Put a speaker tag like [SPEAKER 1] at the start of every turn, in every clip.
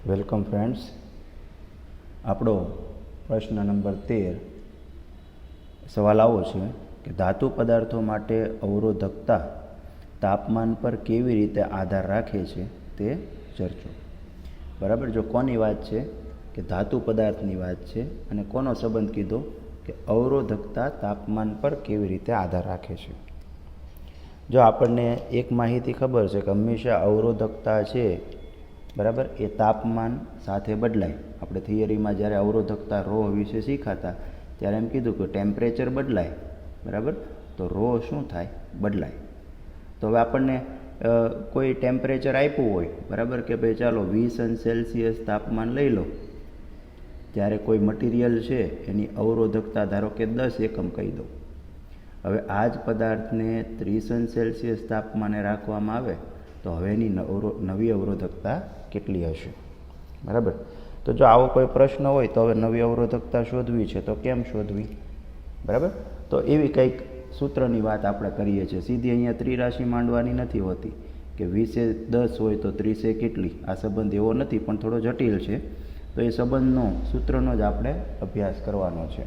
[SPEAKER 1] Welcome friends. આપણો પ્રશ્ન number 13 સવાલ આવો છે કે ધાતુ પદાર્થો માટે અવરોધકતા તાપમાન પર કેવી રીતે આધાર રાખે છે તે ચર્ચો. બરાબર. જો કોની વાત છે કે ધાતુ પદાર્થની વાત છે અને કોનો સંબંધ કીધો કે અવરોધકતા તાપમાન પર કેવી રીતે આધાર રાખે છે. જો આપણને એક માહિતી ખબર છે કે હંમેશા અવરોધકતા છે બરાબર એ તાપમાન સાથે બદલાય. આપણે થિયરીમાં જ્યારે અવરોધકતા રો વિશે શીખાતા ત્યારે એમ કીધું કે ટેમ્પરેચર બદલાય બરાબર, તો રો શું થાય બદલાય. તો હવે આપણને કોઈ ટેમ્પરેચર આપ્યું હોય બરાબર કે ભાઈ ચાલો 20°C તાપમાન લઈ લો, ત્યારે કોઈ મટીરિયલ છે એની અવરોધકતા ધારો કે 10 એકમ કહી દો. હવે આ જ પદાર્થને 30°C તાપમાને રાખવામાં આવે તો હવે એની નવી અવરોધકતા કેટલી હશે. બરાબર. તો જો આવો કોઈ પ્રશ્ન હોય તો હવે નવી અવરોધકતા શોધવી છે તો કેમ શોધવી. બરાબર. તો એવી કંઈક સૂત્રની વાત આપણે કરીએ છીએ. સીધી અહીંયા ત્રિરાશિ માંડવાની નથી હોતી કે 20 હોય તો 30 કેટલી. આ સંબંધ એવો નથી પણ થોડો જટિલ છે. તો એ સંબંધનો સૂત્રનો જ આપણે અભ્યાસ કરવાનો છે.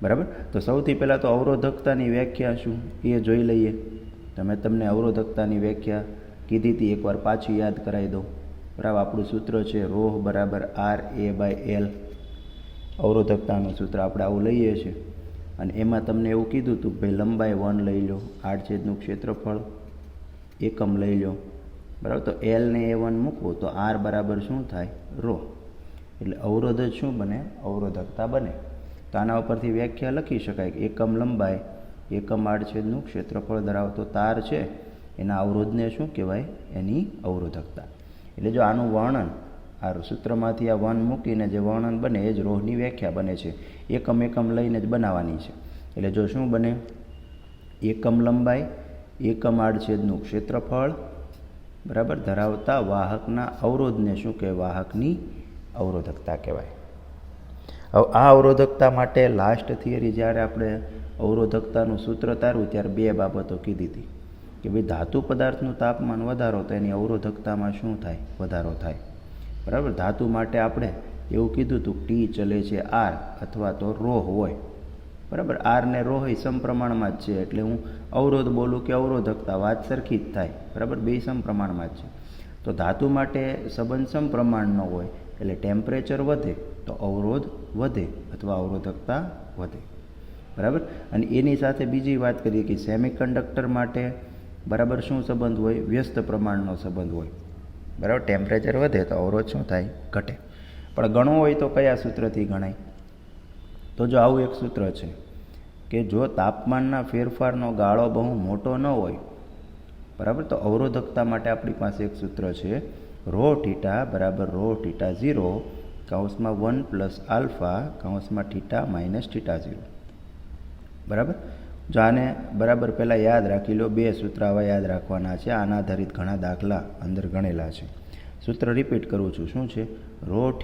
[SPEAKER 1] બરાબર. તો સૌથી પહેલાં તો અવરોધકતાની વ્યાખ્યા શું એ જોઈ લઈએ. તમને અવરોધકતાની વ્યાખ્યા કીધી હતી, એકવાર પાછી યાદ કરાવી દઉં. બરાબર. આપણું સૂત્ર છે ρ બરાબર RA/L. અવરોધકતાનું સૂત્ર આપણે આવું લઈએ છીએ અને એમાં તમને એવું કીધું હતું ભાઈ લંબાઈ 1 લઈ લો, આડછેદનું ક્ષેત્રફળ એકમ લઈ લો. બરાબર. તો L ને A1 મૂકવું તો R બરાબર શું થાય ρ. એટલે અવરોધ જ શું બને અવરોધકતા બને. તો આના ઉપરથી વ્યાખ્યા લખી શકાય કે એકમ લંબાઈ એકમ આડછેદનું ક્ષેત્રફળ ધરાવતો તાર છે એના અવરોધને શું કહેવાય એની અવરોધકતા. એટલે જો આનું વર્ણન આ સૂત્રમાંથી આ 1 મૂકીને જે વર્ણન બને એ જ રોહની વ્યાખ્યા બને છે. એકમ લઈને જ બનાવવાની છે. એટલે જો શું બને એકમ લંબાઈ એકમ આડછેદનું ક્ષેત્રફળ બરાબર ધરાવતા વાહકના અવરોધને શું કહેવાય વાહકની અવરોધકતા કહેવાય. હવે આ અવરોધકતા માટે લાસ્ટ થિયરી જ્યારે આપણે અવરોધકતાનું સૂત્ર તાર્યું ત્યારે 2 બાબતો કીધી હતી કે ભાઈ ધાતુ પદાર્થનું તાપમાન વધારો તો એની અવરોધકતામાં શું થાય વધારો થાય. બરાબર. ધાતુ માટે આપણે એવું કીધું હતું ટી ચલે છે R અથવા તો ρ હોય. બરાબર. R ને ρ હોય સમપ્રમાણમાં જ છે એટલે હું અવરોધ બોલું કે અવરોધકતા વાત સરખી જ થાય. બરાબર. બે સમપ્રમાણમાં જ છે. તો ધાતુ માટે સંબંધ સમપ્રમાણનો હોય એટલે ટેમ્પરેચર વધે તો અવરોધ વધે અથવા અવરોધકતા વધે. બરાબર. અને એની સાથે બીજી વાત કરીએ કે સેમિકન્ડક્ટર માટે બરાબર શું સંબંધ હોય વ્યસ્ત પ્રમાણનો સંબંધ હોય. બરાબર. ટેમ્પરેચર વધે તો અવરોધ શું થાય ઘટે. પણ ગણવું હોય તો કયા સૂત્રથી ગણાય. તો જો આવું એક સૂત્ર છે કે જો તાપમાનના ફેરફારનો ગાળો બહુ મોટો ન હોય બરાબર તો અવરોધકતા માટે આપણી પાસે એક સૂત્ર છે ρθ બરાબર ρθ0 કૌંસમાં 1 + α કૌંસમાં θ - θ0. બરાબર. જો આને બરાબર પહેલાં યાદ રાખી લો. 2 સૂત્ર આવા યાદ રાખવાના છે. આના આધારિત ઘણા દાખલા અંદર ગણેલા છે. સૂત્ર રિપીટ કરું છું. શું છે ρθ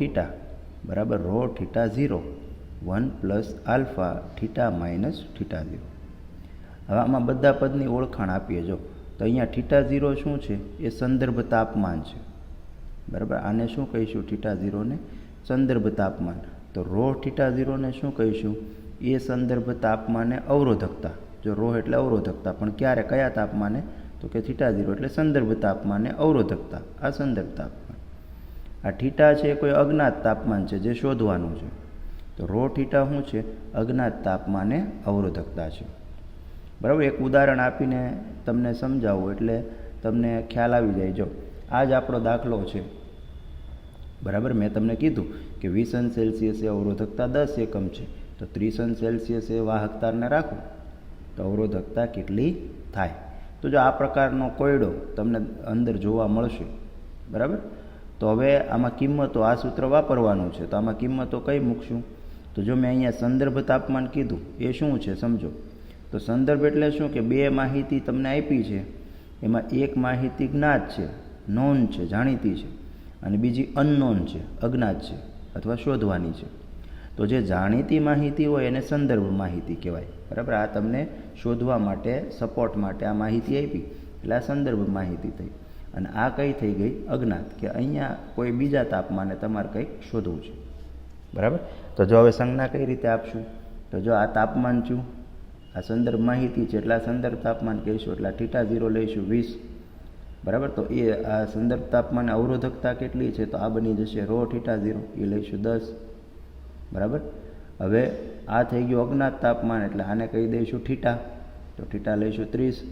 [SPEAKER 1] બરાબર ρθ0 1 + α θ - θ0. હવે આમાં બધા પદની ઓળખાણ આપીએ. જો તો અહીંયા θ0 શું છે એ સંદર્ભ તાપમાન છે. બરાબર. આને શું કહીશું θ0 ને સંદર્ભ તાપમાન. તો ρθ0 ને શું કહીશું એ સંદર્ભ તાપમાને અવરોધકતા. જો ρ એટલે અવરોધકતા પણ ક્યારે કયા તાપમાને તો કે θ0 એટલે સંદર્ભ તાપમાને અવરોધકતા. આ સંદર્ભ તાપમાન. આ θ છે કોઈ અજ્ઞાત તાપમાન છે જે શોધવાનું છે. તો ρθ શું છે અજ્ઞાત તાપમાને અવરોધકતા છે. બરાબર. એક ઉદાહરણ આપીને તમને સમજાવું એટલે તમને ખ્યાલ આવી જાય. જો આ જ આપણો દાખલો છે. બરાબર. મેં તમને કીધું કે 20°C અવરોધકતા 10 એકમ છે તો 30°C વાહકતાને રાખો તો અવરોધકતા કેટલી થાય. તો જો આ પ્રકારનો કોયડો તમને અંદર જોવા મળશે. બરાબર. તો હવે આમાં કિંમતો આ સૂત્ર વાપરવાનું છે. તો આમાં કિંમતો કઈ મૂકશું. તો જો મેં અહીંયા સંદર્ભ તાપમાન કીધું એ શું છે સમજો. તો સંદર્ભ એટલે શું કે 2 માહિતી તમને આપી છે એમાં એક માહિતી જ્ઞાત છે નોન છે જાણીતી છે અને બીજી અનનોન છે અજ્ઞાત છે અથવા શોધવાની છે. તો જે જાણીતી માહિતી હોય એને સંદર્ભ માહિતી કહેવાય. બરાબર. આ તમને શોધવા માટે સપોર્ટ માટે આ માહિતી આપી એટલે આ સંદર્ભ માહિતી થઈ. અને આ કઈ થઈ ગઈ અજ્ઞાત, કે અહીંયા કોઈ બીજા તાપમાને તમારે કંઈક શોધવું છે. બરાબર. તો જો હવે સંજ્ઞા કઈ રીતે આપશું, તો જો આ તાપમાન છું, આ સંદર્ભ માહિતી છે એટલે આ સંદર્ભ તાપમાન કહીશું, એટલે θ0 લઈશું 20. બરાબર. તો એ આ સંદર્ભ તાપમાન અવરોધકતા કેટલી છે, તો આ બની જશે ρθ0, એ લઈશું 10. બરાબર. હવે આ થઈ ગયું અજ્ઞાત તાપમાન, એટલે આને કહી દઈશું θ, તો θ લઈશું 30.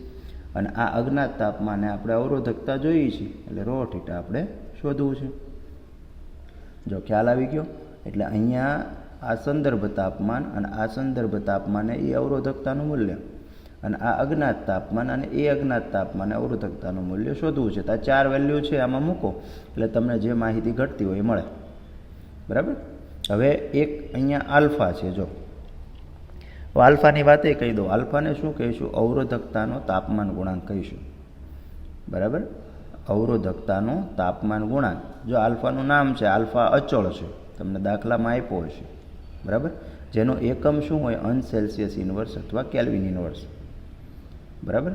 [SPEAKER 1] અને આ અજ્ઞાત તાપમાને આપણે અવરોધકતા જોઈએ છીએ, એટલે ρθ આપણે શોધવું છે. જો ખ્યાલ આવી ગયો. એટલે અહીંયા આ સંદર્ભ તાપમાન અને આ સંદર્ભ તાપમાને એ અવરોધકતાનું મૂલ્ય, અને આ અજ્ઞાત તાપમાન અને એ અજ્ઞાત તાપમાને અવરોધકતાનું મૂલ્ય શોધવું છે. તો આ 4 વેલ્યુ છે, આમાં મૂકો એટલે તમને જે માહિતી ઘટતી હોય એ મળે. બરાબર. હવે એક અહીંયા આલ્ફા છે. જો આલ્ફાની વાતે કહી દો. આલ્ફાને શું કહીશું, અવરોધકતાનો તાપમાન ગુણાંક કહીશું. બરાબર. અવરોધકતાનો તાપમાન ગુણાંક. જો આલ્ફાનું નામ છે, આલ્ફા અચળ છે, તમને દાખલામાં આપ્યો હશે. બરાબર. જેનો એકમ શું હોય, અંશ સેલ્સિયસ ઇન્વર્સ અથવા કેલ્વિન ઇન્વર્સ. બરાબર.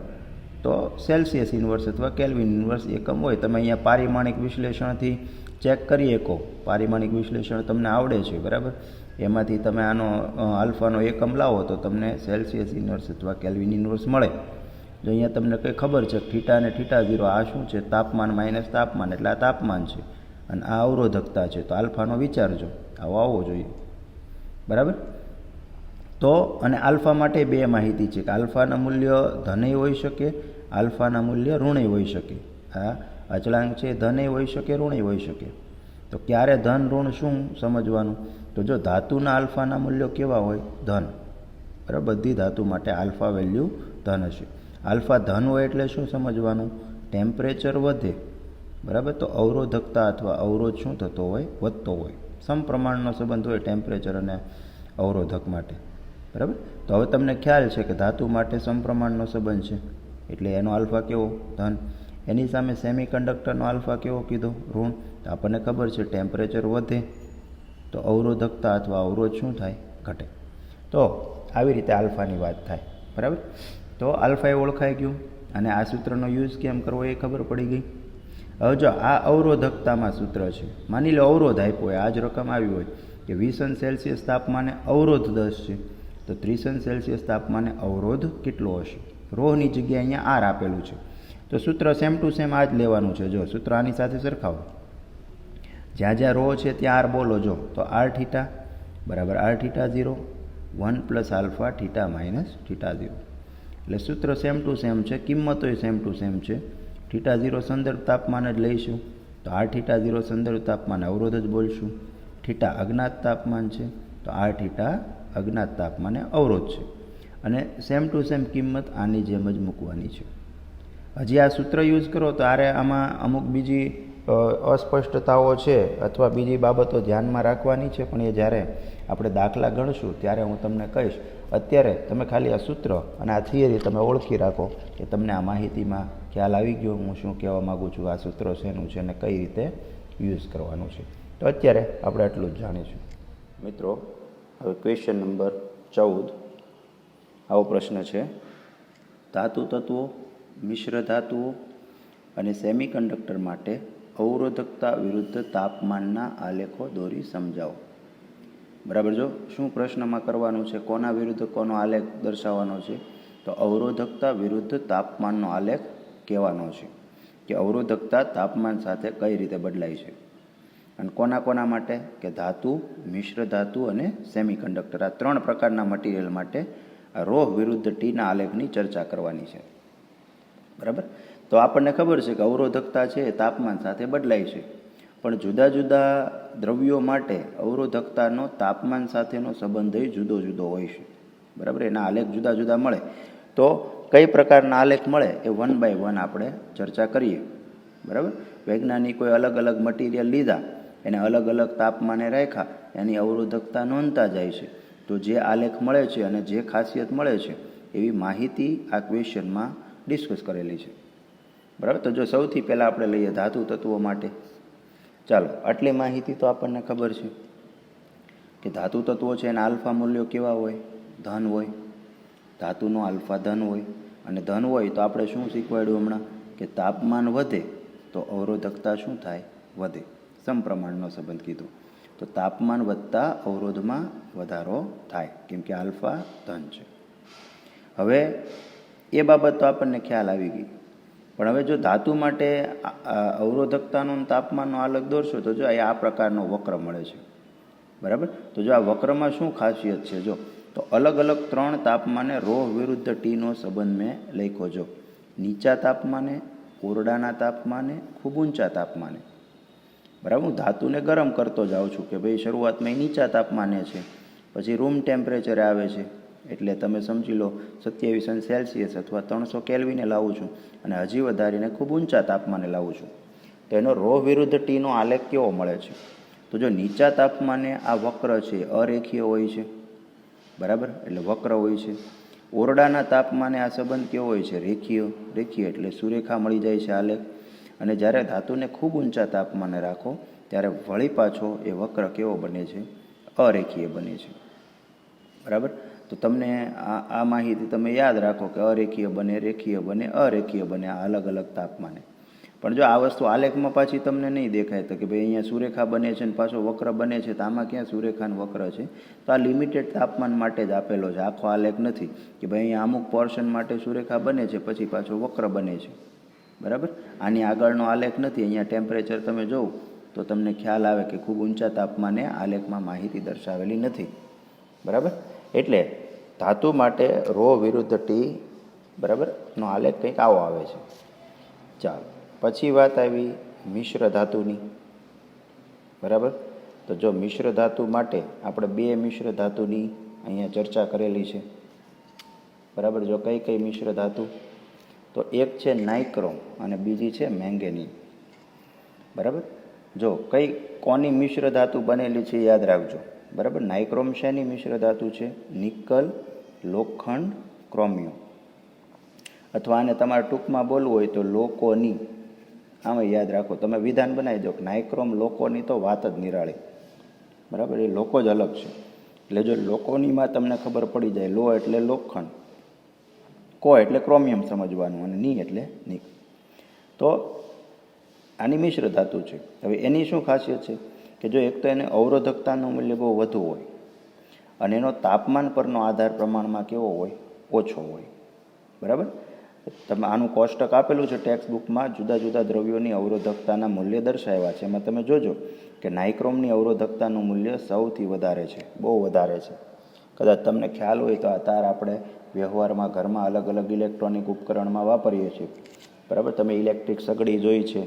[SPEAKER 1] તો સેલ્સિયસ ઇન્વર્સ અથવા કેલ્વિન ઇન્વર્સ એકમ હોય. તમે અહીંયા પારિમાણિક વિશ્લેષણથી ચેક કરી શકો. પારિમાણિક વિશ્લેષણ તમને આવડે છે. બરાબર. એમાંથી તમે આનો આલ્ફાનો એકમ લાવો તો તમને સેલ્સિયસ ઇન્વર્સ અથવા કેલ્વિન ઇન્વર્સ મળે. જો અહીંયા તમને કંઈ ખબર છે θ અને θ0 આ શું છે, તાપમાન માઇનસ તાપમાન, એટલે આ તાપમાન છે અને આ અવરોધકતા છે. તો આલ્ફાનો વિચારજો, આવો આવવો જોઈએ. બરાબર. તો અને આલ્ફા માટે 2 માહિતી છે કે આલ્ફાના મૂલ્ય ધનય હોઈ શકે, આલ્ફાના મૂલ્ય ઋણય હોઈ શકે. આ અચળાંક છે, ધનય હોઈ શકે, ઋણય હોઈ શકે. તો ક્યારે ધન ઋણ શું સમજવાનું, તો જો ધાતુના આલ્ફાના મૂલ્યો કેવા હોય, ધન. બરાબર. બધી ધાતુ માટે આલ્ફા વેલ્યુ ધન હશે. આલ્ફા ધન હોય એટલે શું સમજવાનું, ટેમ્પરેચર વધે. બરાબર. તો અવરોધકતા અથવા અવરોધ શું થતો હોય, વધતો હોય. સમપ્રમાણનો સંબંધ હોય ટેમ્પરેચર અને અવરોધક માટે. બરાબર. તો હવે તમને ખ્યાલ છે કે ધાતુ માટે સમપ્રમાણનો સંબંધ છે, એટલે એનો આલ્ફા કેવો, ધન. એની સામે સેમિકન્ડક્ટરનો આલ્ફા કેવો કીધો, ઋણ. તો આપણને ખબર છે ટેમ્પરેચર વધે તો અવરોધકતા અથવા અવરોધ શું થાય, ઘટે. તો આવી રીતે આલ્ફાની વાત થાય. બરાબર. તો આલ્ફા એ ઓળખાઈ ગયું, અને આ સૂત્રનો યુઝ કેમ કરવો એ ખબર પડી ગઈ. હવે જો આ અવરોધકતામાં સૂત્ર છે, માની લો અવરોધ આપ્યો હોય, આ જ રકમ આવી હોય કે 20 સેલ્સિયસ તાપમાને અવરોધ 10 છે, તો 30 સેલ્સિયસ તાપમાને અવરોધ કેટલો હશે. રોહની જગ્યાએ અહીંયા આર આપેલું છે, તો સૂત્ર સેમ ટુ સેમ આ જ લેવાનું છે. જો સૂત્ર આની સાથે સરખાવો, જ્યાં જ્યાં રો છે ત્યાં આર બોલો. જો તો આર થીટા બરાબર rθ0 1 plus alpha theta minus θ0. એટલે સૂત્ર સેમ ટુ સેમ છે, કિંમતોય સેમ ટુ સેમ છે. θ0 સંદર્ભ તાપમાન જ લઈશું, તો rθ0 સંદર્ભ તાપમાન અવરોધ જ બોલશું. θ અજ્ઞાત તાપમાન છે, તો rθ અજ્ઞાત તાપમાને અવરોધ છે. અને સેમ ટુ સેમ કિંમત આની જેમ જ મૂકવાની છે. હજી આ સૂત્ર યુઝ કરો તો આમાં અમુક બીજી અસ્પષ્ટતાઓ છે અથવા બીજી બાબતો ધ્યાનમાં રાખવાની છે, પણ એ જ્યારે આપણે દાખલા ગણશું ત્યારે હું તમને કહીશ. અત્યારે તમે ખાલી આ સૂત્ર અને આ થિયરી તમે ઓળખી રાખો કે તમને આ માહિતીમાં ખ્યાલ આવી ગયો હું શું કહેવા માગું છું, આ સૂત્ર શેનું છે અને કઈ રીતે યુઝ કરવાનું છે. તો અત્યારે આપણે એટલું જ જાણીશું. મિત્રો, હવે ક્વેશ્ચન નંબર 14 આવો પ્રશ્ન છે, ધાતુ તત્વો, મિશ્ર ધાતુઓ અને સેમિકન્ડક્ટર માટે અવરોધકતા વિરુદ્ધ તાપમાનના આલેખો દોરી સમજાવો. બરાબર. જો શું પ્રશ્નમાં કરવાનું છે, કોના વિરુદ્ધ કોનો આલેખ દર્શાવવાનો છે, તો અવરોધકતા વિરુદ્ધ તાપમાનનો આલેખ કહેવાનો છે કે અવરોધકતા તાપમાન સાથે કઈ રીતે બદલાય છે. અને કોના કોના માટે, કે ધાતુ, મિશ્ર ધાતુ અને સેમિકન્ડક્ટર, આ 3 પ્રકારના મટીરિયલ માટે આ રો વિરુદ્ધ ટીના આલેખની ચર્ચા કરવાની છે. બરાબર. તો આપણને ખબર છે કે અવરોધકતા છે એ તાપમાન સાથે બદલાય છે, પણ જુદા જુદા દ્રવ્યો માટે અવરોધકતાનો તાપમાન સાથેનો સંબંધ જુદો જુદો હોય છે. બરાબર. એના આલેખ જુદા જુદા મળે. તો કઈ પ્રકારના આલેખ મળે એ 1 બાય 1 આપણે ચર્ચા કરીએ. બરાબર. વૈજ્ઞાનિકોએ અલગ અલગ મટીરિયલ લીધા, એને અલગ અલગ તાપમાને રાખ્યા, એની અવરોધકતા નોંધતા જાય છે. તો જે આલેખ મળે છે અને જે ખાસિયત મળે છે એવી માહિતી આ ક્વેશ્ચનમાં ડિસ્કસ કરેલી છે. બરાબર. તો જો સૌથી પહેલાં આપણે લઈએ ધાતુ તત્વો માટે. ચાલો, આટલી માહિતી તો આપણને ખબર છે કે ધાતુ તત્વો છે એના આલ્ફા મૂલ્યો કેવા હોય, ધન હોય. ધાતુનો આલ્ફા ધન હોય, અને ધન હોય તો આપણે શું શીખવાડ્યું હમણાં, કે તાપમાન વધે તો અવરોધકતા શું થાય? વધે. સમપ્રમાણનો સંબંધ કીધો તો તાપમાન વધતા અવરોધમાં વધારો થાય, કેમ કે આલ્ફા ધન છે. હવે એ બાબત તો આપણને ખ્યાલ આવી ગઈ, પણ હવે જો ધાતુ માટે અવરોધકતાનો તાપમાનનો આલેખ દોરશો તો જો આ પ્રકારનો વક્ર મળે છે, બરાબર. તો જો આ વક્રમાં શું ખાસિયત છે, જો તો અલગ અલગ 3 તાપમાને ρ વિરુદ્ધ ટીનો સંબંધ મેં લખ્યો. જો નીચા તાપમાને, ઓરડાના તાપમાને, ખૂબ ઊંચા તાપમાને, બરાબર. હું ધાતુને ગરમ કરતો જાઉં છું કે ભાઈ શરૂઆતમાં એ નીચા તાપમાને છે, પછી રૂમ ટેમ્પરેચરે આવે છે, એટલે તમે સમજી લો 27 સેલ્સિયસ અથવા 300 કેલ્વિને લાવું છું, અને હજી વધારીને ખૂબ ઊંચા તાપમાને લાવું છું, તો એનો ρ વિરુદ્ધ ટીનો આલેખ કેવો મળે છે? તો જો નીચા તાપમાને આ વક્ર છે અરેખીય હોય છે, બરાબર, એટલે વક્ર હોય છે. ઓરડાના તાપમાને આ સંબંધ કેવો હોય છે? રેખીય, એટલે સુરેખા મળી જાય છે આલેખ. અને જ્યારે ધાતુને ખૂબ ઊંચા તાપમાને રાખો ત્યારે વળી પાછો એ વક્ર કેવો બને છે? અરેખીય બને છે, બરાબર. તો તમને આ માહિતી તમે યાદ રાખો કે અરેખીય બને, રેખીય બને, અરેખીય બને આ અલગ અલગ તાપમાને. પણ જો આ વસ્તુ આલેખમાં પાછી તમને નહીં દેખાય તો કે ભાઈ અહીંયા સુરેખા બને છે ને પાછો વક્ર બને છે, તો આમાં ક્યાં સુરેખા અને વક્ર છે? તો આ લિમિટેડ તાપમાન માટે જ આપેલો છે, આખો આલેખ નથી કે ભાઈ અહીંયા અમુક પોર્શન માટે સુરેખા બને છે પછી પાછો વક્ર બને છે, બરાબર. આની આગળનો આલેખ નથી. અહીંયા ટેમ્પરેચર તમે જોવો તો તમને ખ્યાલ આવે કે ખૂબ ઊંચા તાપમાને આલેખમાં માહિતી દર્શાવેલી નથી, બરાબર. એટલે ધાતુ માટે ρ વિરુદ્ધ ટી, બરાબર, નો આલેખ કંઈક આવો આવે છે. ચાલો, પછી વાત આવી મિશ્ર ધાતુની, બરાબર. તો જો મિશ્ર ધાતુ માટે આપણે 2 મિશ્ર ધાતુની અહીંયા ચર્ચા કરેલી છે, બરાબર. જો કઈ કઈ મિશ્ર ધાતુ? તો એક છે નાઇક્રોમ અને બીજી છે મેંગેનીઝ, બરાબર. જો કોની મિશ્ર ધાતુ બનેલી છે યાદ રાખજો, બરાબર. નાઇક્રોમ શેની મિશ્ર ધાતુ છે? નિકલ, લોખંડ, ક્રોમિયમ, અથવા આને તમારે ટૂંકમાં બોલવું હોય તો લોકોની. આમાં યાદ રાખો, તમે વિધાન બનાવી દો કે નાઇક્રોમ લોકોની, તો વાત જ નિરાળી, બરાબર. એ લોકો જ અલગ છે. એટલે જો લોકોનીમાં તમને ખબર પડી જાય, લો એટલે લોખંડ, કો એટલે ક્રોમિયમ સમજવાનું, અને ની એટલે નિક, તો આની મિશ્ર ધાતુ છે. હવે એની શું ખાસિયત છે કે જો એક તો એને અવરોધકતાનું મૂલ્ય બહુ વધુ હોય, અને એનો તાપમાન પરનો આધાર પ્રમાણમાં કેવો હોય? ઓછો હોય, બરાબર. તમે આનું કોષ્ટક આપેલું છે ટેક્સ્ટ બુકમાં, જુદા જુદા દ્રવ્યોની અવરોધકતાના મૂલ્ય દર્શાવ્યા છે. એમાં તમે જોજો કે નાઇક્રોમની અવરોધકતાનું મૂલ્ય સૌથી વધારે છે, બહુ વધારે છે. કદાચ તમને ખ્યાલ હોય તો આ તાર આપણે વ્યવહારમાં ઘરમાં અલગ અલગ ઇલેક્ટ્રોનિક ઉપકરણમાં વાપરીએ છીએ, બરાબર. તમે ઇલેક્ટ્રિક સગડી જોઈ છે,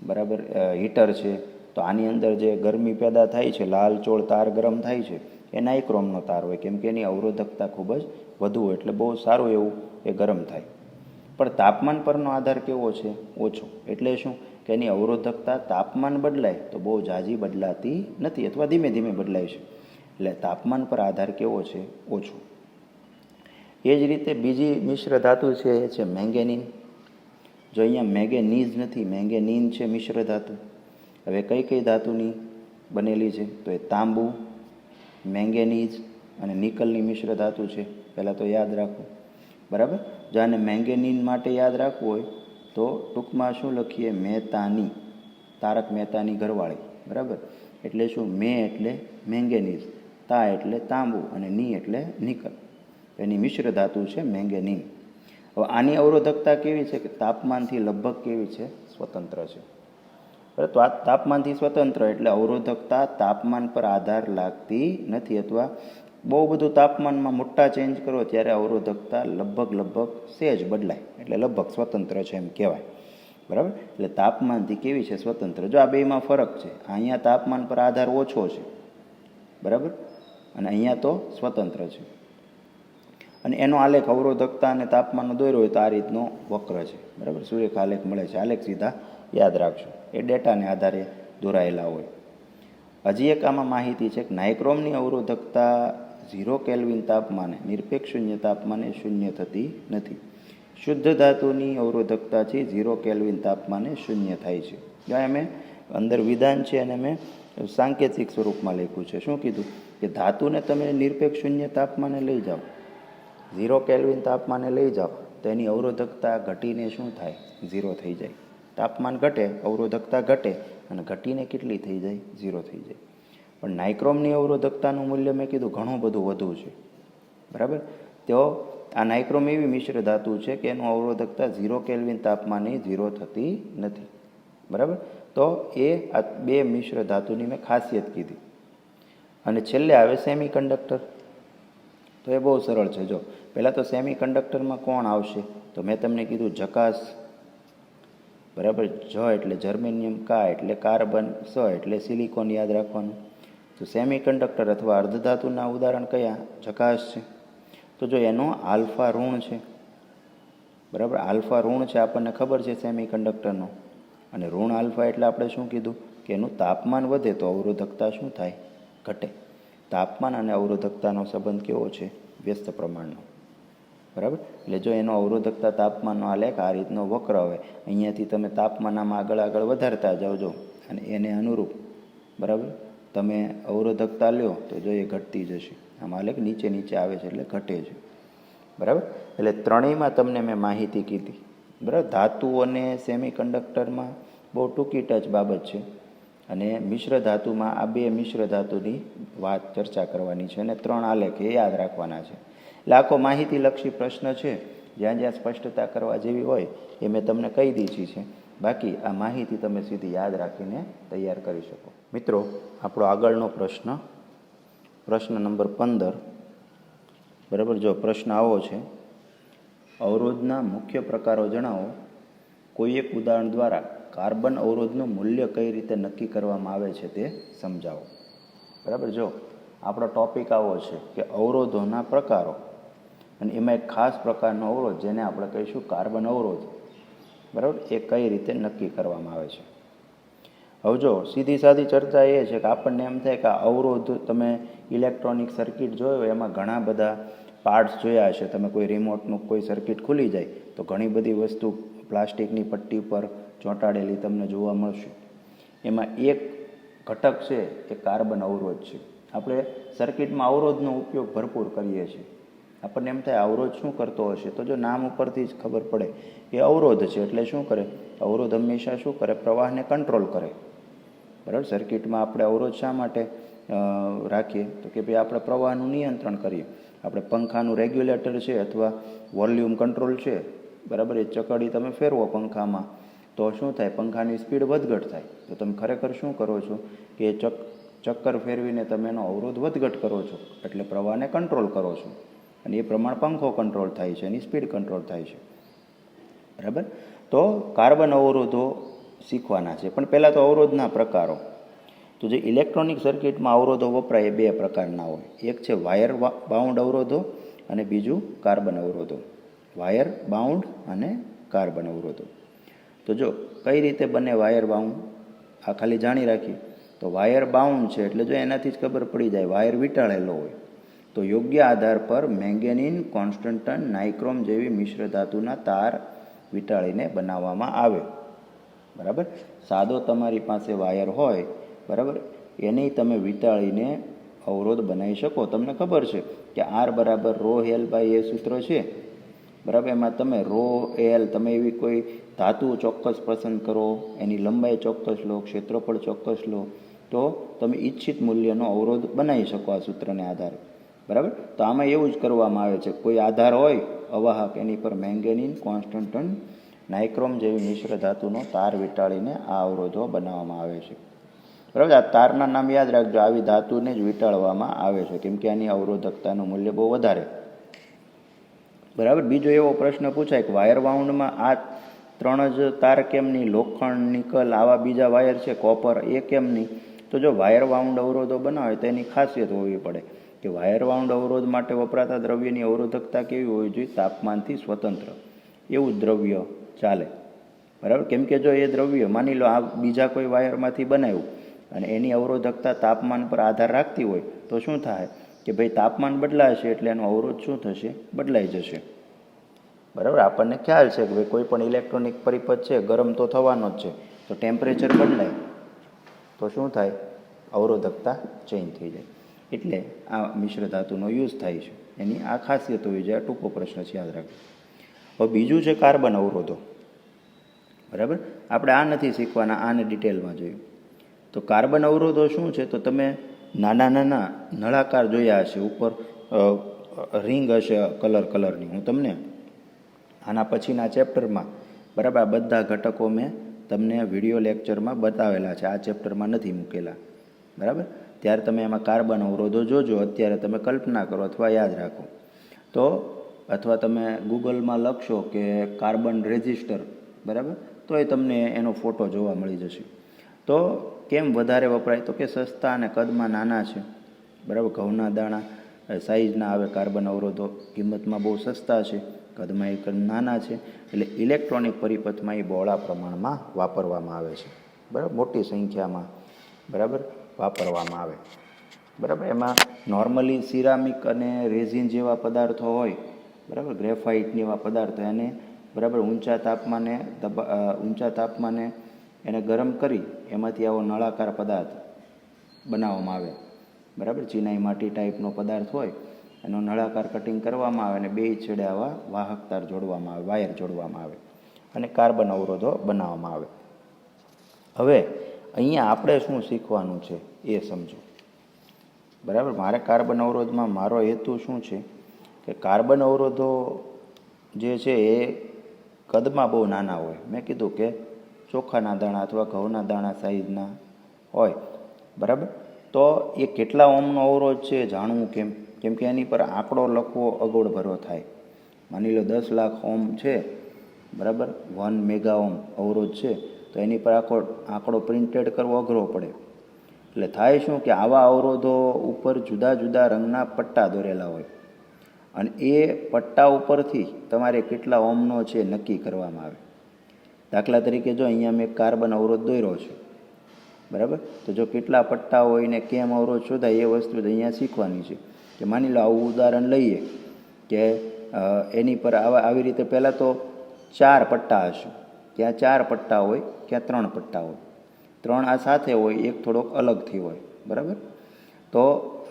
[SPEAKER 1] બરાબર, હીટર છે, તો આની અંદર જે ગરમી પેદા થાય છે, લાલ ચોળ તાર ગરમ થાય છે, એ નાઇક્રોમનો તાર હોય, કેમ કે એની અવરોધકતા ખૂબ જ વધુ હોય, એટલે બહુ સારું એવું એ ગરમ થાય. પણ તાપમાન પરનો આધાર કેવો છે? ઓછો. એટલે શું કે એની અવરોધકતા તાપમાન બદલાય તો બહુ ઝાઝી બદલાતી નથી, અથવા ધીમે ધીમે બદલાય છે. એટલે તાપમાન પર આધાર કેવો છે? ઓછો. એ જ રીતે બીજી મિશ્ર ધાતુ છે એ છે મેંગેનીઝ. જો અહીંયા મેંગેનીઝ નથી, મેંગેનીન છે મિશ્ર ધાતુ. હવે કઈ કઈ ધાતુની બનેલી છે? તો એ તાંબુ, મેંગેનીઝ અને નિકલની મિશ્ર ધાતુ છે. પહેલાં તો યાદ રાખો, બરાબર. જો આને મેંગેનીન માટે યાદ રાખવું હોય તો ટૂંકમાં શું લખીએ? મહેતાની, તારક મહેતાની ઘરવાળી, બરાબર. એટલે શું? મે એટલે મેંગેનીઝ, તા એટલે તાંબુ, અને ની એટલે નિકલ. એની મિશ્ર ધાતુ છે મેંગેનીન. હવે આની અવરોધકતા કેવી છે કે તાપમાનથી લગભગ કેવી છે? સ્વતંત્ર છે, બરાબર. તો આ તાપમાનથી સ્વતંત્ર એટલે અવરોધકતા તાપમાન પર આધાર લાગતી નથી, અથવા બહુ બધું તાપમાનમાં મોટા ચેન્જ કરો ત્યારે અવરોધકતા લગભગ સહેજ બદલાય, એટલે લગભગ સ્વતંત્ર છે એમ કહેવાય, બરાબર. એટલે તાપમાનથી કેવી છે? સ્વતંત્ર. જો આ બેમાં ફરક છે, અહીંયા તાપમાન પર આધાર ઓછો છે, બરાબર, અને અહીંયા તો સ્વતંત્ર છે. અને એનો આલેખ અવરોધકતા અને તાપમાનનો દોર્યો હોય તો આ રીતનો વક્ર છે, બરાબર. સુરેખ આલેખ મળે છે. આલેખ સીધા યાદ રાખજો, એ ડેટાને આધારે દોરાયેલા હોય. હજી એક આમાં માહિતી છે કે નાઇક્રોમની અવરોધકતા 0 કેલ્વિન તાપમાને, નિરપેક્ષ શૂન્ય તાપમાને શૂન્ય થતી નથી. શુદ્ધ ધાતુની અવરોધકતા છે 0 કેલ્વિન તાપમાને શૂન્ય થાય છે. જ્યાં મેં અંદર વિધાન છે અને મેં સાંકેતિક સ્વરૂપમાં લખ્યું છે. શું કીધું? કે ધાતુને તમે નિરપેક્ષ શૂન્ય તાપમાને લઈ જાઓ, 0 કેલ્વિન તાપમાને લઈ જાઓ, તો એની અવરોધકતા ઘટીને શું થાય? 0 થઈ જાય, તાપમાન ઘટે, અવરોધકતા ઘટે અને ઘટીને કેટલી થઈ જાય? 0 થઈ જાય. પણ નાઇક્રોમની અવરોધકતાનું મૂલ્ય મેં કીધું ઘણું બધું વધુ છે, બરાબર. તો આ નાઇક્રોમ એવી મિશ્ર ધાતુ છે કે એનું અવરોધકતા 0 કેલ્વિન તાપમાને 0 થતી નથી, બરાબર. તો એ આ બે મિશ્ર ધાતુની મેં ખાસિયત કીધી. અને છેલ્લે આવે સેમિકન્ડક્ટર. તો એ બહુ સરળ છે. જો પહેલાં તો સેમિકન્ડક્ટરમાં કોણ આવશે? તો મેં તમને કીધું જકાસ, બરાબર. જ એટલે જર્મેનિયમ, કા એટલે કાર્બન, સ એટલે સિલિકોન યાદ રાખવાનું. તો સેમિકન્ડક્ટર અથવા અર્ધધાતુના ઉદાહરણ કયા? જકાસ છે. તો જો એનો આલ્ફા ઋણ છે, બરાબર. આલ્ફા ઋણ છે આપણને ખબર છે સેમિકન્ડક્ટરનો. અને ઋણ આલ્ફા એટલે આપણે શું કીધું કે એનું તાપમાન વધે તો અવરોધકતા શું થાય? ઘટે. તાપમાન અને અવરોધકતાનો સંબંધ કેવો છે? વ્યસ્ત પ્રમાણનો, બરાબર. એટલે જો એનો અવરોધકતા તાપમાનનો આલેખ આ રીતનો વક્ર હોય, અહીંયાથી તમે તાપમાન આમાં આગળ આગળ વધારતા જાઓ જો, અને એને અનુરૂપ, બરાબર, તમે અવરોધકતા લ્યો તો જો એ ઘટતી જશે. આમાં આલેખ નીચે નીચે આવે છે એટલે ઘટે છે, બરાબર. એટલે ત્રણેયમાં તમને મેં માહિતી કીધી, બરાબર. ધાતુ અને સેમિકન્ડક્ટરમાં બહુ ટૂંકી ટચ બાબત છે. અને મિશ્ર ધાતુમાં આ બે મિશ્ર ધાતુની વાત ચર્ચા કરવાની છે અને 3 આલેખ એ યાદ રાખવાના છે. એટલે આખો માહિતીલક્ષી પ્રશ્ન છે, જ્યાં જ્યાં સ્પષ્ટતા કરવા જેવી હોય એ મેં તમને કહી દીધી છે. બાકી આ માહિતી તમે સીધી યાદ રાખીને તૈયાર કરી શકો. મિત્રો, આપણો આગળનો પ્રશ્ન નંબર 15, બરાબર. જો પ્રશ્ન આવો છે, અવરોધના મુખ્ય પ્રકારો જણાવો. કોઈ એક ઉદાહરણ દ્વારા કાર્બન અવરોધનું મૂલ્ય કઈ રીતે નક્કી કરવામાં આવે છે તે સમજાવો, બરાબર. જો આપણો ટોપિક આવો છે કે અવરોધોના પ્રકારો, અને એમાં એક ખાસ પ્રકારનો અવરોધ જેને આપણે કહીશું કાર્બન અવરોધ, બરાબર, એ કઈ રીતે નક્કી કરવામાં આવે છે. હવે જો સીધી સાદી ચર્ચા એ છે કે આપણને એમ થાય કે આ અવરોધ, તમે ઇલેક્ટ્રોનિક સર્કિટ જોયો એમાં ઘણા બધા પાર્ટ્સ જોયા હશે. તમે કોઈ રિમોટનું કોઈ સર્કિટ ખુલી જાય તો ઘણી બધી વસ્તુ પ્લાસ્ટિકની પટ્ટી પર ચોંટાડેલી તમને જોવા મળશે. એમાં એક ઘટક છે એ કાર્બન અવરોધ છે. આપણે સર્કિટમાં અવરોધનો ઉપયોગ ભરપૂર કરીએ છીએ. આપણને એમ થાય અવરોધ શું કરતો હશે? તો જો નામ ઉપરથી જ ખબર પડે એ અવરોધ છે. એટલે શું કરે? અવરોધ હંમેશા શું કરે? પ્રવાહને કંટ્રોલ કરે, બરાબર. સર્કિટમાં આપણે અવરોધ શા માટે રાખીએ? તો કે ભાઈ આપણે પ્રવાહનું નિયંત્રણ કરીએ. આપણે પંખાનું રેગ્યુલેટર છે અથવા વોલ્યુમ કંટ્રોલ છે, બરાબર. એ ચકડી તમે ફેરવો પંખામાં તો શું થાય? પંખાની સ્પીડ વધઘટ થાય. તો તમે ખરેખર શું કરો છો કે ચક્કર ફેરવીને તમે એનો અવરોધ વધઘટ કરો છો, એટલે પ્રવાહને કંટ્રોલ કરો છો. અને એ પ્રમાણે પંખો કંટ્રોલ થાય છે, એની સ્પીડ કંટ્રોલ થાય છે, બરાબર. તો કાર્બન અવરોધો શીખવાના છે. પણ પહેલાં તો અવરોધના પ્રકારો. તો જે ઇલેક્ટ્રોનિક સર્કિટમાં અવરોધો વપરાય એ 2 પ્રકારના હોય. એક છે વાયર બાઉન્ડ અવરોધો અને બીજું કાર્બન અવરોધો. વાયર બાઉન્ડ અને કાર્બન અવરોધો. તો જો કઈ રીતે બને વાયર બાઉન્ડ, આ ખાલી જાણી રાખી. તો વાયર બાઉન્ડ છે એટલે જો એનાથી જ ખબર પડી જાય, વાયર વીંટાળેલો હોય તો યોગ્ય આધાર પર મેંગેનીન, કોન્સ્ટન્ટન, નાઇક્રોમ જેવી મિશ્ર ધાતુના તાર વીંટાળીને બનાવવામાં આવે, બરાબર. સાદો તમારી પાસે વાયર હોય, બરાબર, એને તમે વીંટાળીને અવરોધ બનાવી શકો. તમને ખબર છે કે R બરાબર ρL/A સૂત્ર છે, બરાબર. એમાં તમે ρL, તમે એવી કોઈ ધાતુ ચોક્કસ પસંદ કરો, એની લંબાઈ ચોક્કસ લો, ક્ષેત્રફળ ચોક્કસ લો, તો તમે ઈચ્છિત મૂલ્યનો અવરોધ બનાવી શકો આ સૂત્રને આધારે, બરાબર. તો આમાં એવું જ કરવામાં આવે છે. કોઈ આધાર હોય અવાહક, એની પર મેંગેનીન, કોન્સ્ટન્ટન, નાઇક્રોમ જેવી મિશ્ર ધાતુનો તાર વીંટાળીને આ અવરોધો બનાવવામાં આવે છે, બરાબર. આ તારના નામ યાદ રાખજો. આવી ધાતુને જ વીંટાળવામાં આવે છે કેમ કે આની અવરોધકતાનું મૂલ્ય બહુ વધારે, બરાબર. બીજો એવો પ્રશ્ન પૂછાય કે વાયર બાઉન્ડમાં આ 3 જ તાર કેમ નહીં? લોખંડ, નિકલ, આવા બીજા વાયર છે, કોપર, એ કેમ નહીં? તો જો વાયર બાઉન્ડ અવરોધો બનાવે તો એની ખાસિયત હોવી પડે કે વાયર બાઉન્ડ અવરોધ માટે વપરાતા દ્રવ્યની અવરોધકતા કેવી હોવી જોઈએ? તાપમાનથી સ્વતંત્ર એવું દ્રવ્ય ચાલે, બરાબર. કેમ કે જો એ દ્રવ્ય, માની લો આ બીજા કોઈ વાયરમાંથી બનાવ્યું અને એની અવરોધકતા તાપમાન પર આધાર રાખતી હોય તો શું થાય કે ભાઈ તાપમાન બદલાશે એટલે એનો અવરોધ શું થશે? બદલાઈ જશે, બરાબર. આપણને ખ્યાલ છે કે ભાઈ કોઈ પણ ઇલેક્ટ્રોનિક પરિપથ છે ગરમ તો થવાનો જ છે. તો ટેમ્પરેચર બદલાય તો શું થાય? અવરોધકતા ચેન્જ થઈ જાય. એટલે આ મિશ્ર ધાતુનો યુઝ થાય છે. એની આ ખાસિયત હોવી જોઈએ. આ ટૂંકો પ્રશ્ન છે, યાદ રાખજો. હવે બીજું છે કાર્બન અવરોધો, બરાબર. આપણે આ નથી શીખવાના, આને ડિટેલમાં જોયું. તો કાર્બન અવરોધો શું છે? તો તમે નાના નાના નળાકાર જોયા હશે, ઉપર રિંગ હશે કલરની. હું તમને આના પછીના ચેપ્ટરમાં, બરાબર, આ બધા ઘટકો મેં તમને વિડીયો લેક્ચરમાં બતાવેલા છે, આ ચેપ્ટરમાં નથી મૂકેલા, બરાબર. ત્યારે તમે એમાં કાર્બન અવરોધો જોજો. અત્યારે તમે કલ્પના કરો અથવા યાદ રાખો. તો અથવા તમે ગૂગલમાં લખશો કે કાર્બન રેઝિસ્ટર, બરાબર, તો એ તમને એનો ફોટો જોવા મળી જશે. તો કેમ વધારે વપરાય? તો કે સસ્તા અને કદમાં નાના છે, બરાબર. ઘઉંના દાણા સાઇઝના આવે કાર્બન અવરોધો, કિંમતમાં બહુ સસ્તા છે, કદમાં એક નાના છે, એટલે ઇલેક્ટ્રોનિક પરિપથમાં એ બહોળા પ્રમાણમાં વાપરવામાં આવે છે, બરાબર, મોટી સંખ્યામાં, બરાબર, વાપરવામાં આવે, બરાબર. એમાં નોર્મલી સિરામિક અને રેઝિન જેવા પદાર્થો હોય, બરાબર, ગ્રેફાઇટની એવા પદાર્થો, એને બરાબર ઊંચા તાપમાને એને ગરમ કરી એમાંથી આવો નળાકાર પદાર્થ બનાવવામાં આવે, બરાબર. ચિનાઈ માટી ટાઈપનો પદાર્થ હોય, એનો નળાકાર કટિંગ કરવામાં આવે અને બે છેડે આવા વાહક તાર જોડવામાં આવે, વાયર જોડવામાં આવે અને કાર્બન અવરોધો બનાવવામાં આવે. હવે અહીંયા આપણે શું શીખવાનું છે એ સમજો, બરાબર. મારે કાર્બન અવરોધમાં મારો હેતુ શું છે કે કાર્બન અવરોધો જે છે એ કદમાં બહુ નાના હોય. મેં કીધું કે ચોખાના દાણા અથવા ઘઉંના દાણા સાઈઝના હોય, બરાબર. તો એ કેટલા ઓમનો અવરોધ છે જાણવું કેમ? કેમ કે એની પર આંકડો લખવો અગવડ ભરો થાય. માની લો 10 લાખ ઓમ છે, બરાબર, 1 મેગા ઓમ અવરોધ છે, તો એની પર આંકડો પ્રિન્ટેડ કરવો અઘરો પડે. એટલે થાય શું કે આવા અવરોધો ઉપર જુદા જુદા રંગના પટ્ટા દોરેલા હોય અને એ પટ્ટા ઉપરથી તમારે કેટલા ઓમનો છે નક્કી કરવામાં આવે. દાખલા તરીકે જો અહીંયા મેં કાર્બન અવરોધ દોર્યો છે, બરાબર, તો જો કેટલા પટ્ટા હોય ને કેમ અવરોધ શોધાય એ વસ્તુ અહીંયા શીખવાની છે. કે માની લો આવું ઉદાહરણ લઈએ કે એની પર આવી રીતે પહેલાં તો 4 પટ્ટા હશે, ક્યાં 4 પટ્ટા હોય, ક્યાં 3 પટ્ટા હોય. 3 આ સાથે હોય, એક થોડોક અલગથી હોય, બરાબર. તો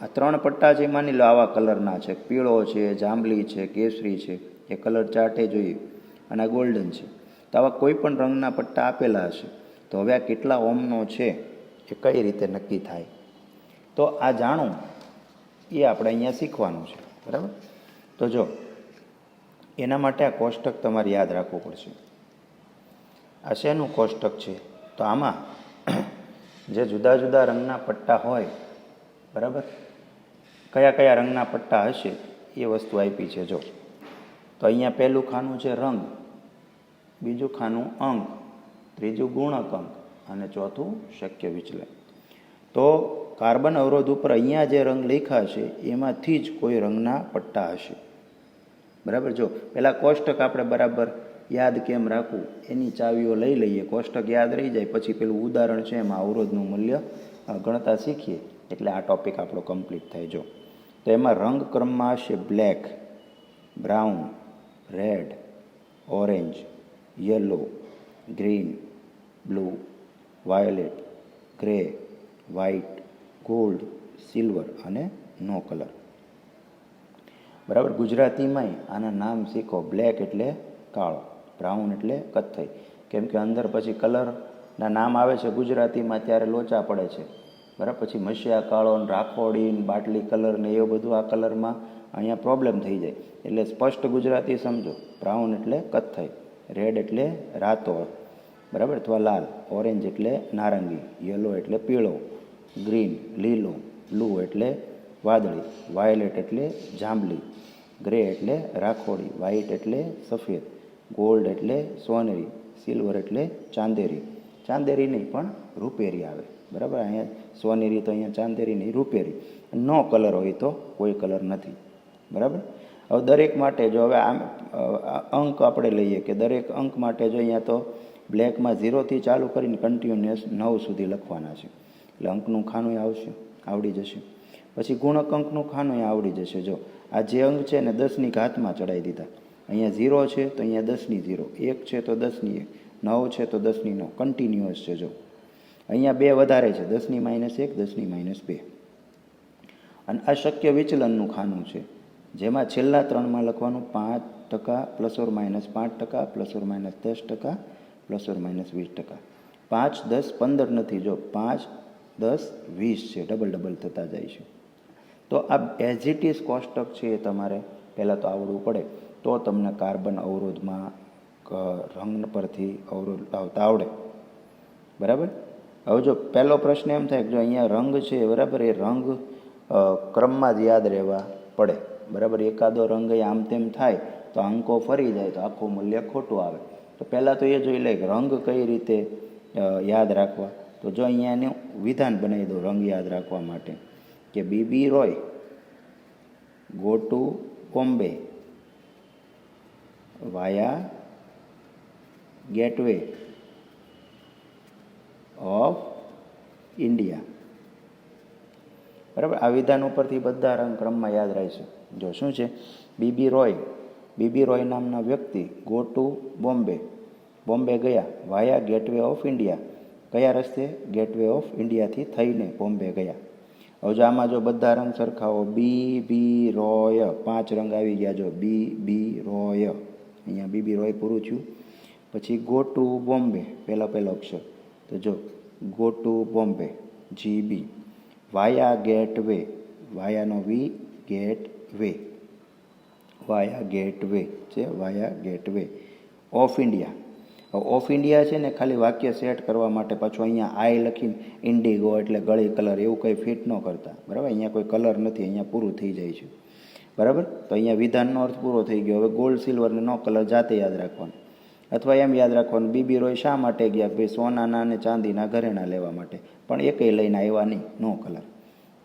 [SPEAKER 1] આ 3 પટ્ટા છે, માની લો આવા કલરના છે, પીળો છે, જાંબલી છે, કેસરી છે, એ કલર ચાર્ટે જોઈએ, અને આ ગોલ્ડન છે. તો આવા કોઈ પણ રંગના પટ્ટા આપેલા હશે. તો હવે આ કેટલા ઓમનો છે એ કઈ રીતે નક્કી થાય? તો આ જાણવું એ આપણે અહીંયા શીખવાનું છે, બરાબર. તો જો એના માટે આ કોષ્ટક તમારે યાદ રાખવું પડશે. આ શેનું કોષ્ટક છે? તો આમાં જે જુદા જુદા રંગના પટ્ટા હોય, બરાબર, કયા કયા રંગના પટ્ટા હશે એ વસ્તુ આપી છે. જો તો અહીંયા પહેલું ખાનું છે રંગ, બીજું ખાનું અંક, ત્રીજું ગુણક અંક અને ચોથું શક્ય વિચલન. તો કાર્બન અવરોધ ઉપર અહીંયા જે રંગ લખ્યા છે એમાંથી જ કોઈ રંગના પટ્ટા હશે, બરાબર. જો પહેલાં કોષ્ટક આપણે બરાબર યાદ કેમ રાખવું એની ચાવીઓ લઈ લઈએ. કોષ્ટક યાદ રહી જાય પછી પેલું ઉદાહરણ છે એમાં અવરોધનું મૂલ્ય ગણતા શીખીએ એટલે આ ટૉપિક આપણો કમ્પ્લીટ થાય. જો તો એમાં રંગ ક્રમમાં હશે black, brown, red, orange, yellow, green, blue, violet, grey, white, gold, silver અને નો કલર, બરાબર. ગુજરાતીમાંય આના નામ શીખો. બ્લેક એટલે કાળો, બ્રાઉન એટલે કથ્થઈ. કેમ કે અંદર પછી કલરના નામ આવે છે ગુજરાતીમાં ત્યારે લોચા પડે છે, બરાબર. પછી મસિયા કાળો ને રાખોડી ને બાટલી કલર ને એવું બધું આ કલરમાં અહીંયા પ્રોબ્લેમ થઈ જાય. એટલે સ્પષ્ટ ગુજરાતી સમજો. બ્રાઉન એટલે કથ્થઈ, રેડ એટલે રાતો, બરાબર, અથવા લાલ, ઓરેન્જ એટલે નારંગી, યલો એટલે પીળો, ગ્રીન લીલો, બ્લુ એટલે વાદળી, વાયોલેટ એટલે જાંબલી, ગ્રે એટલે રાખોડી, વ્હાઇટ એટલે સફેદ, ગોલ્ડ એટલે સોનેરી, સિલ્વર એટલે ચાંદેરી. ચાંદેરી નહીં પણ રૂપેરી આવે, બરાબર. અહીંયા સોનેરી તો અહીંયા ચાંદેરી નહીં, રૂપેરી. નો કલર હોય તો કોઈ કલર નથી, બરાબર. હવે દરેક માટે જો હવે આમ અંક આપણે લઈએ કે દરેક અંક માટે જો અહીંયા તો બ્લેકમાં 0થી ચાલુ કરીને કન્ટિન્યુઅસ 9 સુધી લખવાના છે. એટલે અંકનું ખાનું આવશે, આવડી જશે. પછી ગુણક અંકનું ખાનું આવડી જશે. જો આ જે અંક છે ને 10ની ઘાતમાં ચડાવી દીધા. અહીંયા 0 છે તો અહીંયા 10ની 0, 1 છે તો 10ની 1, 9 છે તો 10ની 9, કન્ટિન્યુઅસ છે. જો અહીંયા 2 વધારે છે, 10ની -1, 10ની -2. અને આ શક્ય વિચલનનું ખાનું છે, જેમાં છેલ્લા 3માં લખવાનું 5% ± 5%, ± 10%, ± +-20%. 5, 10, 15 નથી, જો 5, 10, 20 છે, ડબલ થતા જાય છે. તો આ એઝ ઇટ ઇઝ કોષ્ટક છે એ તમારે પહેલાં તો આવડવું પડે, તો તમને કાર્બન અવરોધમાં રંગ પરથી અવરોધ લાવતા આવડે. બરાબર. હવે જો પહેલો પ્રશ્ન એમ થાય કે જો અહીંયા રંગ છે, બરાબર, એ રંગ ક્રમમાં જ યાદ રહેવા પડે. બરાબર. એકાદો રંગ આમ તેમ થાય તો અંકો ફરી જાય તો આખું મૂલ્ય ખોટું આવે. તો પહેલાં તો એ જોઈ લે કે રંગ કઈ રીતે યાદ રાખવા. તો જો અહીંયા એનું વિધાન બનાવી દો રંગ યાદ રાખવા માટે કે B B Roy go to Bombay via Gateway of India. બરાબર. આ વિધાન ઉપરથી બધા રંગ ક્રમમાં યાદ રહેશે. જો શું છે, બીબી રોય નામના વ્યક્તિ ગો ટુ બોમ્બે ગયા વાયા ગેટવે ઓફ ઇન્ડિયા, કયા રસ્તે? ગેટવે ઓફ ઇન્ડિયાથી થઈને બોમ્બે ગયા. હવે જો આમાં જો બધા રંગ સરખાવો, બી રોય, 5 રંગ આવી ગયા. જો બી રોય, અહીંયા બીબી રોય પૂરું થયું. પછી ગો ટુ બોમ્બે, પહેલો અક્ષર, તો જો go to Bombay GB. Via Gateway, વાયાનો વી, ગેટવે, વાયા ગેટવે છે, via Gateway of India. Of India છે ને, ખાલી વાક્ય સેટ કરવા માટે પાછું અહીંયા આઈ લખીને ઇન્ડિગો એટલે ગળી કલર એવું કંઈ ફિટ ન કરતા. બરાબર. અહીંયા કોઈ કલર નથી, અહીંયા પૂરું થઈ જાય છે. બરાબર. તો અહીંયા વિધાનનો અર્થ પૂરો થઈ ગયો. હવે ગોલ્ડ સિલ્વરને નો કલર જાતે યાદ રાખવાનું, અથવા એમ યાદ રાખવાનું બીબી રોય શા માટે ગયા? ભાઈ સોનાના અને ચાંદીના ઘરેણા લેવા માટે, પણ એ કંઈ લઈને આવ્યા નહીં, નો કલર.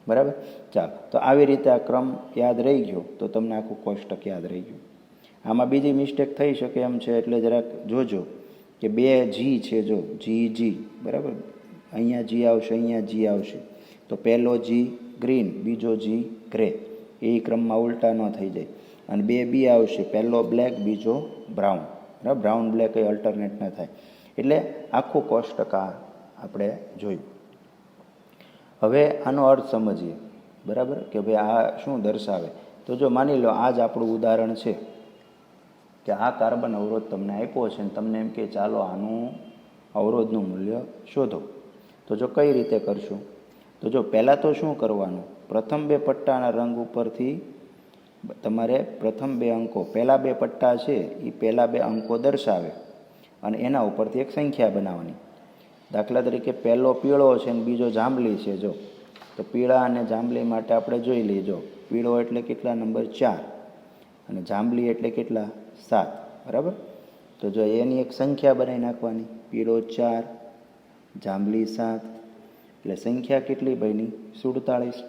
[SPEAKER 1] બરાબર. ચાલો, તો આવી રીતે આ ક્રમ યાદ રહી ગયો તો તમને આખું કોષ્ટક યાદ રહી ગયું. આમાં બીજી મિસ્ટેક થઈ શકે એમ છે, એટલે જરાક જોજો કે 2 જી છે. જો જી, બરાબર, અહીંયા જી આવશે, અહીંયા જી આવશે, તો પહેલો જી ગ્રીન, બીજો જી ગ્રે, એ ક્રમમાં ઉલટા ન થઈ જાય. અને 2 બી આવશે, પહેલો બ્લેક, બીજો બ્રાઉન. બરાબર. બ્રાઉન બ્લેક એ અલ્ટરનેટ ન થાય. એટલે આખું કોષ્ટક આપણે જોયું. હવે આનો અર્થ સમજીએ. બરાબર, કે ભાઈ આ શું દર્શાવે. તો જો માની લો આ જ આપણું ઉદાહરણ છે કે આ કાર્બન અવરોધ તમને આપ્યો છે ને તમને એમ કે ચાલો આનું અવરોધનું મૂલ્ય શોધો. તો જો કઈ રીતે કરશું? તો જો પહેલાં તો શું કરવાનું, પ્રથમ 2 પટ્ટાના રંગ ઉપરથી તમારે પ્રથમ 2 અંકો, પહેલા 2 પટ્ટા છે એ પહેલા 2 અંકો દર્શાવે અને એના ઉપરથી એક સંખ્યા બનાવવાની. દાખલા તરીકે પહેલો પીળો છે ને બીજો જાંબલી છે. જો તો પીળા અને જાંબલી માટે આપણે જોઈ લઈએ. પીળો એટલે કેટલા? નંબર 4, અને જાંબલી એટલે કેટલા? 7. બરાબર. તો જો એની એક સંખ્યા બનાવી નાખવાની, પીળો 4, જાંબલી 7, એટલે સંખ્યા કેટલી બની? 47.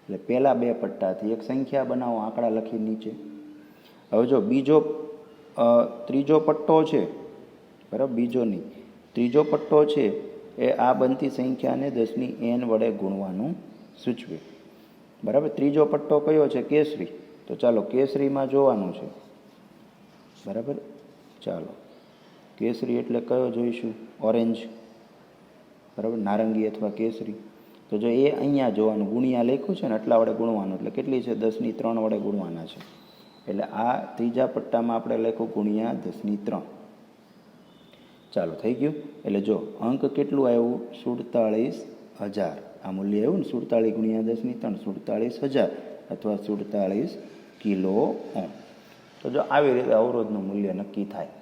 [SPEAKER 1] એટલે પહેલા 2 પટ્ટાથી એક સંખ્યા બનાવો, આંકડા લખી નીચે. હવે જો ત્રીજો પટ્ટો છે, બરાબર, ત્રીજો પટ્ટો છે એ આ બનતી સંખ્યાને 10n વડે ગુણવાનું સૂચવે. બરાબર. ત્રીજો પટ્ટો કયો છે? કેસરી. તો ચાલો કેસરીમાં જોવાનું છે. બરાબર. ચાલો કેસરી એટલે કયો જોઈશું? ઓરેન્જ. બરાબર. નારંગી અથવા કેસરી. તો જો એ અહીંયા જોવાનું, ગુણ્યા લખ્યું છે ને એટલા વડે ગુણવાનું, એટલે કેટલી છે? 10^3 વડે ગુણવાના છે. એટલે આ ત્રીજા પટ્ટામાં આપણે લખ્યું ગુણ્યા 10^3. ચાલો થઈ ગયું. એટલે જો અંક કેટલું આવ્યું? 47,000. આ મૂલ્ય આવ્યું ને, 47 ગુણ્યા 10^3, 47,000 અથવા 47 કિલો ઓહ્મ. તો જો આવી રીતે અવરોધનું મૂલ્ય નક્કી થાય.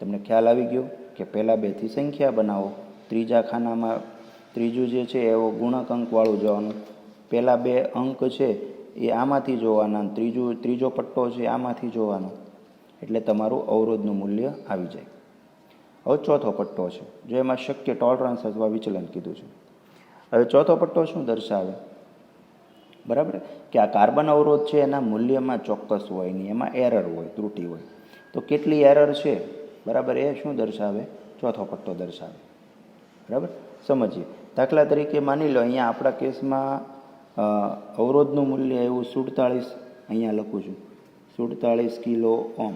[SPEAKER 1] તમને ખ્યાલ આવી ગયો કે પહેલાં 2થી સંખ્યા બનાવો, ત્રીજા ખાનામાં ત્રીજું જે છે એવો ગુણક અંકવાળું જોવાનું, પહેલાં 2 અંક છે એ આમાંથી જોવાના, ત્રીજો પટ્ટો છે આમાંથી જોવાનો, એટલે તમારું અવરોધનું મૂલ્ય આવી જાય. હવે ચોથો પટ્ટો છે, જો એમાં શક્ય ટોલરન્સ અથવા વિચલન કીધું છે. હવે ચોથો પટ્ટો શું દર્શાવે? બરાબર, કે આ કાર્બન અવરોધ છે એના મૂલ્યમાં ચોક્કસ હોય નહીં, એમાં એરર હોય, ત્રુટિ હોય. તો કેટલી એરર છે, બરાબર, એ શું દર્શાવે? ચોથો પટ્ટો દર્શાવે. બરાબર. સમજીએ. દાખલા તરીકે માની લો અહીંયા આપણા કેસમાં અવરોધનું મૂલ્ય એવું 47, અહીંયા લખું છું 47 kilo ohm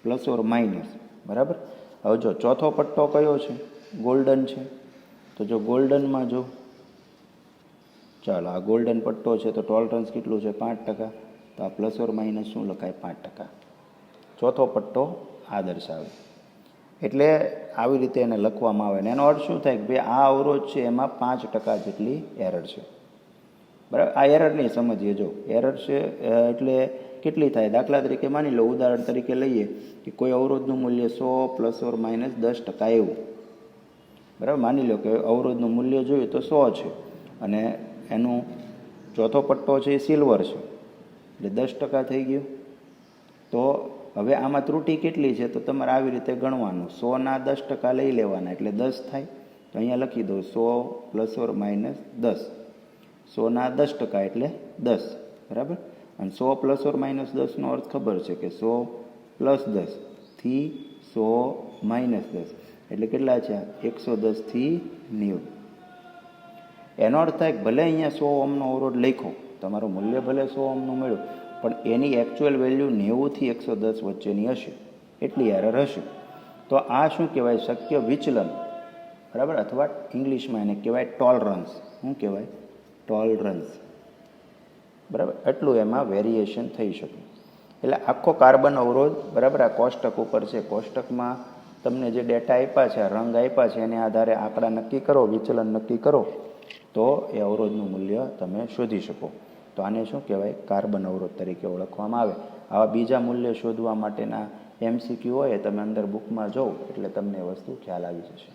[SPEAKER 1] plus or minus. બરાબર. હવે જો ચોથો પટ્ટો કયો છે? ગોલ્ડન છે. તો જો ગોલ્ડનમાં જો, ચાલો આ ગોલ્ડન પટ્ટો છે તો ટોલરન્સ કેટલું છે? 5%. તો આ પ્લસ ઓર માઇનસ શું લખાય? 5%. ચોથો પટ્ટો આ દર્શાવે. એટલે આવી રીતે એને લખવામાં આવે ને એનો અર્થ શું થાય કે ભાઈ આ અવરોધ છે એમાં 5% જેટલી એરર છે, બરાબર. આ એરર નહીં સમજીએ, જો એરર છે એટલે કેટલી થાય, દાખલા તરીકે માની લો, ઉદાહરણ તરીકે લઈએ કે કોઈ અવરોધનું મૂલ્ય 100 ± 10% એવું, બરાબર. માની લો કે અવરોધનું મૂલ્ય જોયું તો 100 છે અને એનું ચોથો પટ્ટો છે એ સિલ્વર છે એટલે 10% થઈ ગયું. તો હવે આમાં ત્રુટિ કેટલી છે તો તમારે આવી રીતે ગણવાનું, 100ના 10% લઈ લેવાના એટલે 10 થાય. તો અહીંયા લખી દો 100 ± 10, 100ના 10% એટલે 10, બરાબર. અને 100 ± 10નો અર્થ ખબર છે કે 100 + 10 થી 100 - 10 એટલે કેટલા છે, 110 થી 90. એનો અર્થ થાય કે ભલે અહીંયા 100 ઓહ્મનો અવરોધ લખો, તમારું મૂલ્ય ભલે 100 ઓહ્મનું મળ્યું, પણ એની એકચ્યુઅલ વેલ્યુ 90 થી 110 વચ્ચેની હશે, એટલી એરર હશે. તો આ શું કહેવાય, શક્ય વિચલન, બરાબર. અથવા ઇંગ્લિશમાં એને કહેવાય ટોલરન્સ. શું કહેવાય, ટોલરન્સ, બરાબર. એટલું એમાં વેરિએશન થઈ શકે. એટલે આખો કાર્બન અવરોધ, બરાબર, આ કોષ્ટક ઉપર છે. કોષ્ટકમાં તમને જે ડેટા આપ્યા છે, રંગ આપ્યા છે, એને આધારે આંકડા નક્કી કરો, વિચલન નક્કી કરો, તો એ અવરોધનું મૂલ્ય તમે શોધી શકો. તો આને શું કહેવાય, કાર્બન અવરોધ તરીકે ઓળખવામાં આવે. આવા બીજા મૂલ્ય શોધવા માટેના MCQ હોય, તમે અંદર બુકમાં જોવો એટલે તમને એ વસ્તુ ખ્યાલ આવી જશે.